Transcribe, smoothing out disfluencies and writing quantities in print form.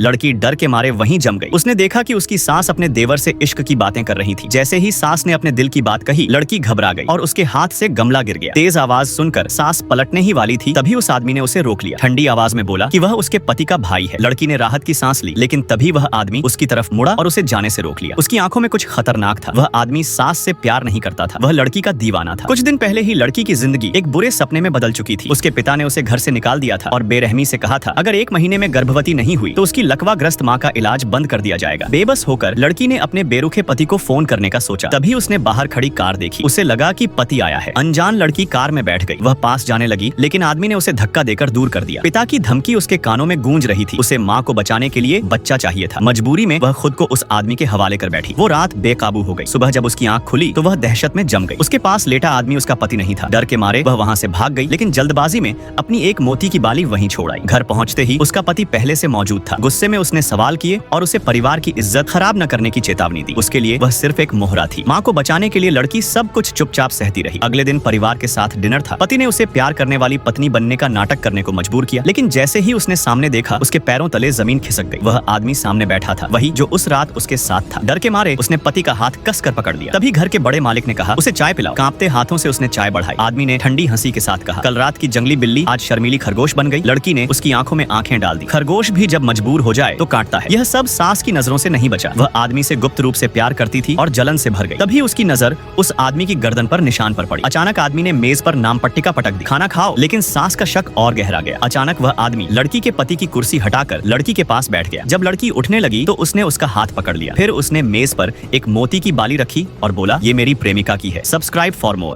लड़की डर के मारे वहीं जम गई। उसने देखा कि उसकी सास अपने देवर से इश्क की बातें कर रही थी। जैसे ही सास ने अपने दिल की बात कही, लड़की घबरा गई और उसके हाथ से गमला गिर गया। तेज आवाज सुनकर सास पलटने ही वाली थी, तभी उस आदमी ने उसे रोक लिया। ठंडी आवाज में बोला कि वह उसके पति का भाई है। लड़की ने राहत की सांस ली, लेकिन तभी वह आदमी उसकी तरफ मुड़ा और उसे जाने से रोक लिया। उसकी आंखों में कुछ खतरनाक था। वह आदमी सास से प्यार नहीं करता था, वह लड़की का दीवाना था। कुछ दिन पहले ही लड़की की जिंदगी एक बुरे सपने में बदल चुकी थी। उसके पिता ने उसे घर से निकाल दिया था और बेरहमी से कहा था अगर 1 महीने में गर्भवती नहीं हुई तो उसकी लकवाग्रस्त माँ का इलाज बंद कर दिया जाएगा। बेबस होकर लड़की ने अपने बेरुखे पति को फोन करने का सोचा। तभी उसने बाहर खड़ी कार देखी। उसे लगा कि पति आया है। अनजान लड़की कार में बैठ गई। वह पास जाने लगी, लेकिन आदमी ने उसे धक्का देकर दूर कर दिया। पिता की धमकी उसके कानों में गूंज रही थी। उसे माँ को बचाने के लिए बच्चा चाहिए था। मजबूरी में वह खुद को उस आदमी के हवाले कर बैठी। वो रात बेकाबू हो गई। सुबह जब उसकी आंख खुली तो वह दहशत में जम गई। उसके पास लेटा आदमी उसका पति नहीं था। डर के मारे वह वहाँ से भाग गई, लेकिन जल्दबाजी में अपनी एक मोती की बाली वहीं छोड़ आई। घर पहुँचते ही उसका पति पहले से मौजूद था। गुस्से में उसने सवाल किए और उसे परिवार की इज्जत खराब न करने की चेतावनी दी। उसके लिए वह सिर्फ एक मोहरा थी। माँ को बचाने के लिए लड़की सब कुछ चुपचाप सहती रही। अगले दिन परिवार के साथ डिनर था। पति ने उसे प्यार करने वाली पत्नी बनने का नाटक करने को मजबूर किया, लेकिन जैसे ही उसने सामने देखा उसके पैरों तले जमीन खिसक गई। वह आदमी सामने बैठा था, वही जो उस रात उसके साथ था। डर के मारे उसने पति का हाथ कसकर पकड़ लिया। तभी घर के बड़े मालिक ने कहा उसे चाय पिलाओ। कांपते हाथों से उसने चाय बढ़ाई। आदमी ने ठंडी हंसी के साथ कहा कल रात की जंगली बिल्ली आज शर्मीली खरगोश बन गई। लड़की ने उसकी आंखों में आंखें डाल दी। खरगोश भी जब मजबूर हो जाए तो काटता है। यह सब सास की नजरों से नहीं बचा। वह आदमी से गुप्त रूप से प्यार करती थी और जलन से भर गई। तभी उसकी नजर उस आदमी की गर्दन पर निशान पर पड़ी। अचानक आदमी ने मेज पर नाम पट्टिका पटक दी, खाना खाओ। लेकिन सास का शक और गहरा गया। अचानक वह आदमी लड़की के पति की कुर्सी हटाकर लड़की के पास बैठ गया। जब लड़की उठने लगी तो उसने उसका हाथ पकड़ लिया। फिर उसने मेज पर एक मोती की बाली रखी और बोला ये मेरी प्रेमिका की है। Subscribe for more.